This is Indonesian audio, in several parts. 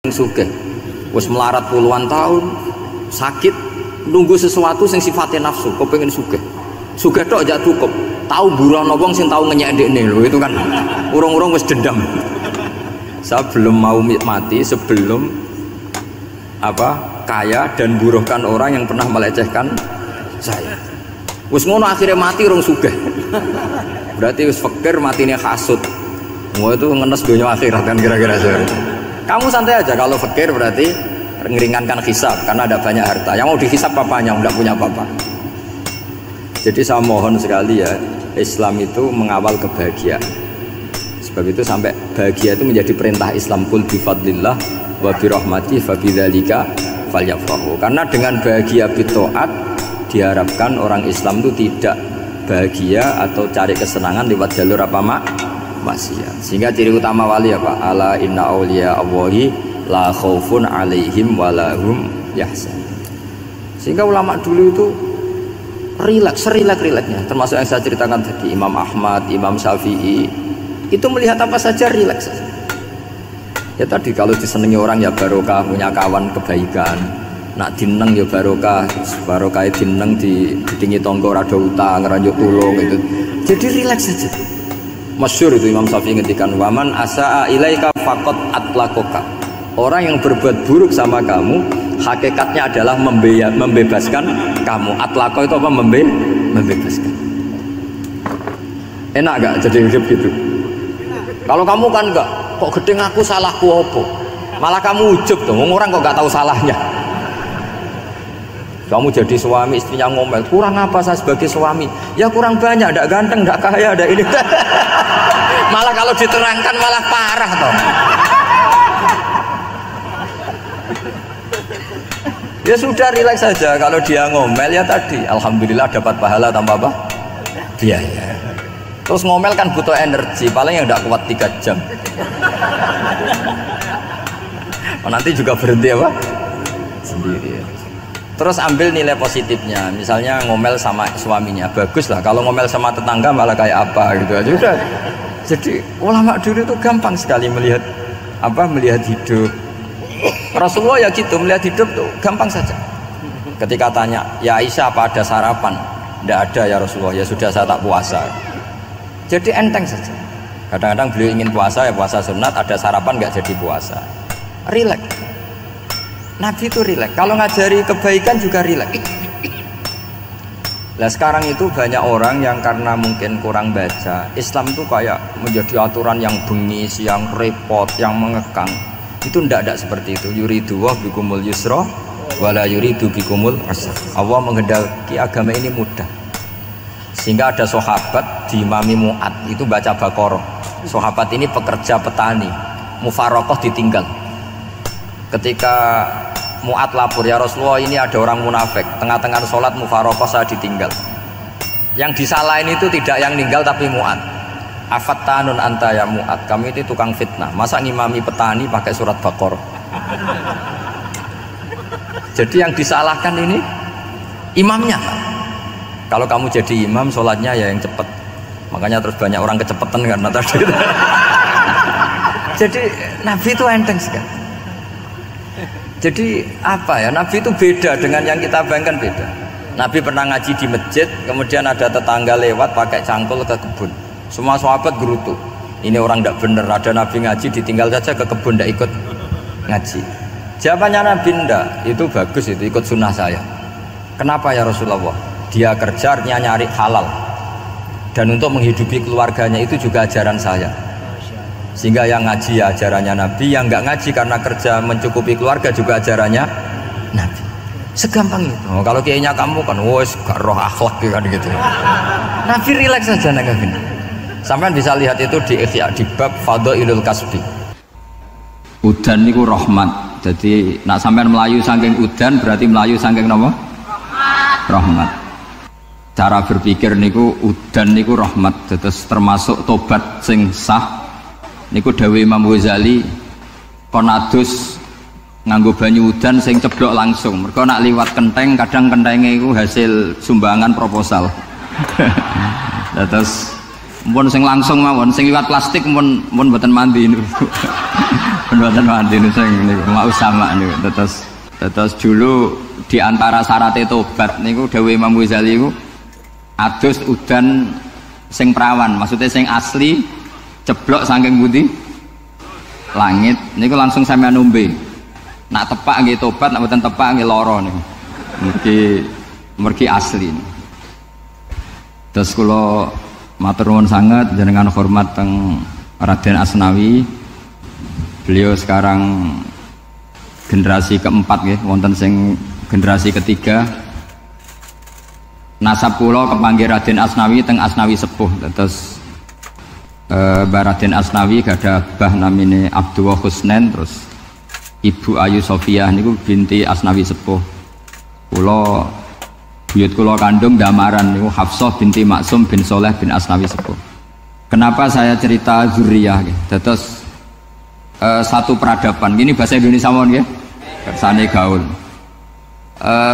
sugih wis melarat puluhan tahun sakit nunggu sesuatu sing sifatnya nafsu kepengin sugih tok aja cukup tahu buruh wong sing tahu ngenyek ndekne lho itu kan urung-urung wis dendam saya belum mau mati sebelum kaya dan buruhkan orang yang pernah melecehkan saya wis ngono akhirnya mati urung sugih berarti wis fakir matine hasud mau itu ngenes dunia akhirat kan kira-kira kamu santai aja kalau fakir berarti meringankan hisab karena ada banyak harta yang mau dihisab papanya enggak punya apa-apa. Jadi saya mohon sekali ya Islam itu mengawal kebahagiaan sebab itu sampai bahagia itu menjadi perintah Islam kul bifadlillah wa birahmati fabidzalika falyafrahu karena dengan bahagia bitaat diharapkan orang Islam itu tidak bahagia atau cari kesenangan lewat jalur maksiat. Sehingga ciri utama wali apa? Ala inna awliya Allahi la khaufun alaihim walahum yahzan. Sehingga ulama dulu itu rileks-rileksnya, termasuk yang saya ceritakan tadi Imam Ahmad, Imam Syafi'i itu melihat apa saja rileks. Ya tadi kalau disenangi orang ya barokah, punya kawan kebaikan. Nak dineng ya barokah dineng didingi tonggo rada utang, ngeranjuk tulung itu. Jadi rileks saja. Masyhur itu Imam Syafi'i ngendikan waman asaa ilaika faqad atlaqaka. Orang yang berbuat buruk sama kamu hakikatnya adalah membebaskan kamu. Atlaqa itu apa? Membebaskan. Enak gak jadi hidup gitu? Kalau kamu kan enggak, kok gedeng aku salahku apa? Malah kamu ujub tuh, orang kok gak tahu salahnya. Kamu jadi suami, istrinya ngomel, kurang apa saya sebagai suami? Ya kurang banyak, tidak ganteng, tidak kaya, tidak ini. Malah kalau diterangkan malah parah toh. Ya sudah rileks saja, kalau dia ngomel ya tadi, alhamdulillah dapat pahala tanpa apa? Biaya. Terus ngomel kan butuh energi, paling yang tidak kuat 3 jam. Nanti juga berhenti apa? Sendiri. Terus ambil nilai positifnya, misalnya ngomel sama suaminya, bagus lah. Kalau ngomel sama tetangga malah kayak apa gitu aja udah. Jadi ulama dulu itu gampang sekali melihat hidup. Rasulullah ya gitu melihat hidup tuh gampang saja. Ketika tanya, ya Aisyah apa ada sarapan? Tidak ada ya Rasulullah. Ya sudah saya tak puasa. Jadi enteng saja. Kadang-kadang beliau ingin puasa ya puasa sunat, ada sarapan nggak jadi puasa. Rileks. Nabi itu rileks, kalau ngajari kebaikan juga rileks. Nah sekarang itu banyak orang yang karena mungkin kurang baca Islam itu kayak menjadi aturan yang bengis, yang repot, yang mengekang. Itu tidak seperti itu. Yuridu wa bikumul yusra wala yuridu bikumul usra. Allah menghendaki agama ini mudah. Sehingga ada sahabat di Imami Mu'ad itu baca Baqarah. Sahabat ini pekerja petani, mufarokoh ditinggal. Ketika Mu'ad lapor, ya Rasulullah ini ada orang munafik, tengah-tengah sholat mufarokoh saya ditinggal. Yang disalahin itu tidak yang ninggal tapi Mu'ad. Afattanun anta ya Mu'ad, kami itu tukang fitnah, masa ngimami petani pakai surat Baqarah. Jadi yang disalahkan ini imamnya. Kalau kamu jadi imam sholatnya ya yang cepat, makanya terus banyak orang kecepatan karena tadi. Jadi Nabi itu enteng sekali. Jadi apa ya, Nabi itu beda dengan yang kita bayangkan, beda. Nabi pernah ngaji di masjid, kemudian ada tetangga lewat pakai cangkul ke kebun. Semua sahabat gerutu, ini orang tidak benar, ada Nabi ngaji ditinggal saja ke kebun, tidak ikut ngaji. Jawabannya Nabi, tidak, itu bagus, itu ikut sunnah saya. Kenapa ya Rasulullah? Dia kerja artinya nyari halal, dan untuk menghidupi keluarganya itu juga ajaran saya. Sehingga yang ngaji ya ajarannya Nabi, yang nggak ngaji karena kerja mencukupi keluarga juga ajarannya Nabi. Segampang itu. Oh, kalau kayaknya kamu kan, wes gak roh akhlak kan gitu. Nabi rileks saja Nabi. Sampai bisa lihat itu di Ihya di bab Fadhailul Kasbi. Udan niku rahmat. Jadi nak sampean melayu saking udan berarti melayu saking napa? Rahmat. Cara berpikir niku udan niku rahmat. Terus termasuk tobat sing sah. Niku dawuh Imam Ghazali konadus nganggo banyu udan sing ceblok langsung. Mergo nak liwat kenteng kadang kentenge iku hasil sumbangan proposal. Terus Mun sing langsung mawon, sing liwat plastik mun mboten mandi niku. Mboten mandi niku sing niku mau sama niku. Terus dulu di antara syarat tobat niku dawuh Imam Ghazali niku adus udan sing perawan, maksudnya sing asli ceblok saking pundi? Langit niku langsung sampean nombe. Nak tepak nggih tobat, nak mboten tepak nggih lara niku. Mergi asli. Terus kula matur nuwun sangat jenengan hormat teng Raden Asnawi. Beliau sekarang generasi keempat nggih, wonten sing generasi ketiga. Nasab kula kepanggih Raden Asnawi teng Asnawi sepuh. Terus Raden Asnawi gadah bah namine Abdullah Husnen, terus Ibu Ayu Sofiah niku binti Asnawi sepuh. Kula buyut kula kandung damaran niku Hafsah binti Maksum bin Soleh bin Asnawi sepuh. Kenapa saya cerita zuriyah nggih? Terus satu peradaban. Gini bahasa Indonesia mawon nggih. Kersane gaul.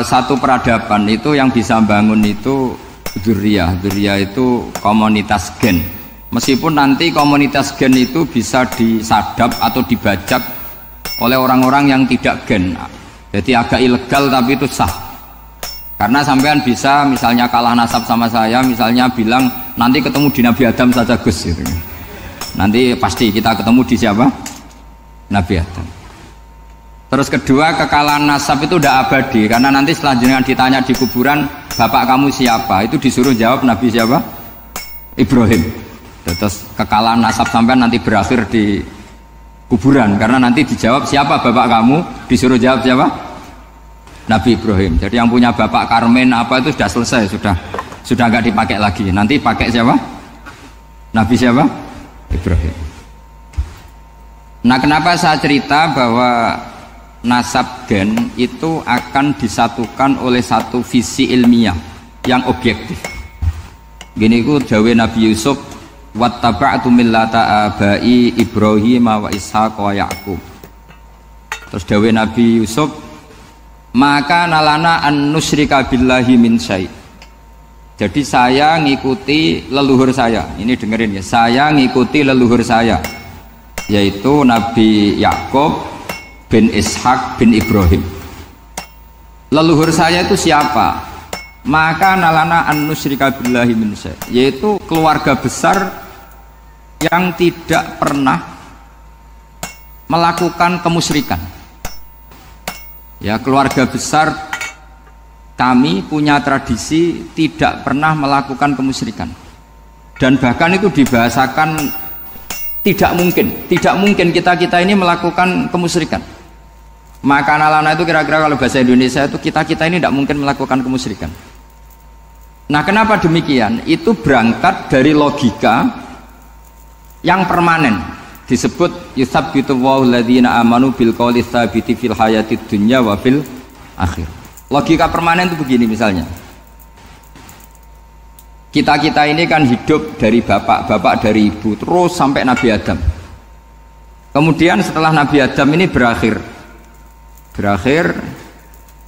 Satu peradaban itu yang bisa bangun itu zuriyah. Zuriyah itu komunitas gen. Meskipun nanti komunitas gen itu bisa disadap atau dibajak oleh orang-orang yang tidak gen, jadi agak ilegal tapi itu sah. Karena sampean bisa misalnya kalah nasab sama saya, misalnya bilang nanti ketemu di Nabi Adam saja Gus gitu. Nanti pasti kita ketemu di siapa? Nabi Adam. Terus kedua, kekalahan nasab itu udah abadi, karena nanti setelah jenengan ditanya di kuburan, bapak kamu siapa? Itu disuruh jawab Nabi siapa? Ibrahim. Terus kekalahan nasab sampean nanti berakhir di kuburan, karena nanti dijawab siapa bapak kamu, disuruh jawab siapa? Nabi Ibrahim. Jadi yang punya bapak Karmen apa itu sudah selesai, sudah nggak dipakai lagi. Nanti pakai siapa? Nabi siapa? Ibrahim. Nah, kenapa saya cerita bahwa nasab gen itu akan disatukan oleh satu visi ilmiah yang objektif. Gini ku dawe Nabi Yusuf, wattaba'tu millata abai Ibrahim wa Ishaq wa Yaqub. Terus dawe Nabi Yusuf, maka nalana an nusyrika billahi min syai'. Jadi saya ngikuti leluhur saya. Ini dengerin ya, saya ngikuti leluhur saya, yaitu Nabi Yaqub bin Ishaq bin Ibrahim. Leluhur saya itu siapa? Maka nalana an nusyrika billahi min syai', yaitu keluarga besar yang tidak pernah melakukan kemusyrikan. Ya, keluarga besar kami punya tradisi tidak pernah melakukan kemusyrikan. Dan bahkan itu dibahasakan tidak mungkin kita ini melakukan kemusyrikan. Maka nalana itu kira-kira kalau bahasa Indonesia itu kita ini tidak mungkin melakukan kemusyrikan. Nah, kenapa demikian? Itu berangkat dari logika yang permanen, disebut yusabbitu Allahu alladzina amanu bil qouli tsabiti fil hayatid dunya wa fil akhir. Logika permanen itu begini, misalnya kita ini kan hidup dari bapak dari ibu terus sampai Nabi Adam. Kemudian setelah Nabi Adam ini berakhir,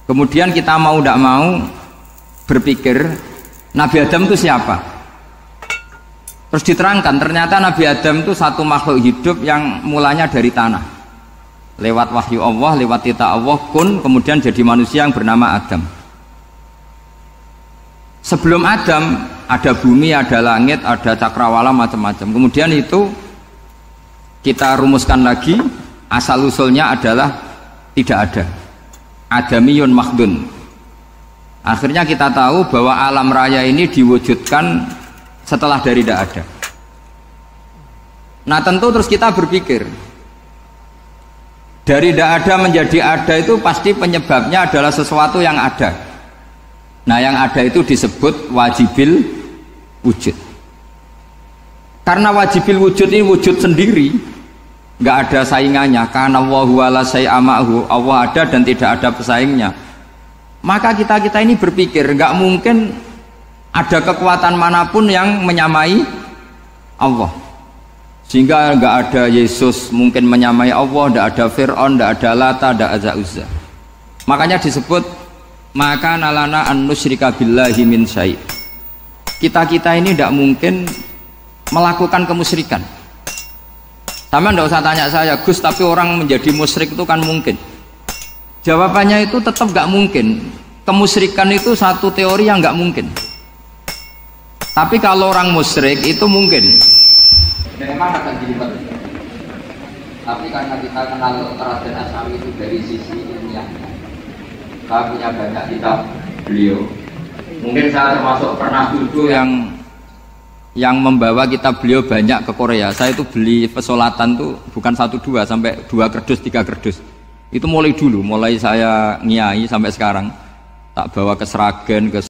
kemudian kita mau tidak mau berpikir Nabi Adam itu siapa? Terus diterangkan, ternyata Nabi Adam itu satu makhluk hidup yang mulanya dari tanah, lewat wahyu Allah, lewat titah Allah, kun, kemudian jadi manusia yang bernama Adam. Sebelum Adam ada bumi, ada langit, ada cakrawala, macam-macam. Kemudian itu kita rumuskan lagi, asal usulnya adalah tidak ada, adamiyun makhdun. Akhirnya kita tahu bahwa alam raya ini diwujudkan setelah dari tidak ada. Nah, tentu terus kita berpikir dari tidak ada menjadi ada itu pasti penyebabnya adalah sesuatu yang ada. Nah, yang ada itu disebut wajibil wujud. Karena wajibil wujud ini wujud sendiri, nggak ada saingannya. Karena Allahu ala syai'amahu, Allah ada dan tidak ada pesaingnya. Maka kita ini berpikir nggak mungkin ada kekuatan manapun yang menyamai Allah, sehingga nggak ada Yesus mungkin menyamai Allah, nggak ada Fir'aun, nggak ada Lata, nggak ada Uzza. Makanya disebut maka nalana an nusyrika billahi min syai'. Kita ini tidak mungkin melakukan kemusyrikan. Sama ndak usah tanya saya, Gus, tapi orang menjadi musyrik itu kan mungkin. Jawabannya itu tetap nggak mungkin. Kemusyrikan itu satu teori yang nggak mungkin. Tapi kalau orang musyrik itu mungkin. Memang akan dilibat. Tapi karena kita kenal Raden Asy'ari itu dari sisi ilmiah, saya punya banyak kitab beliau. Mungkin saya termasuk pernah dulu yang membawa kitab beliau banyak ke Korea. Saya itu beli pesolatan tuh bukan 1-2 sampai 2 kerdus 3 kerdus. Itu mulai dulu, mulai saya ngiai sampai sekarang tak bawa ke Sragen, ke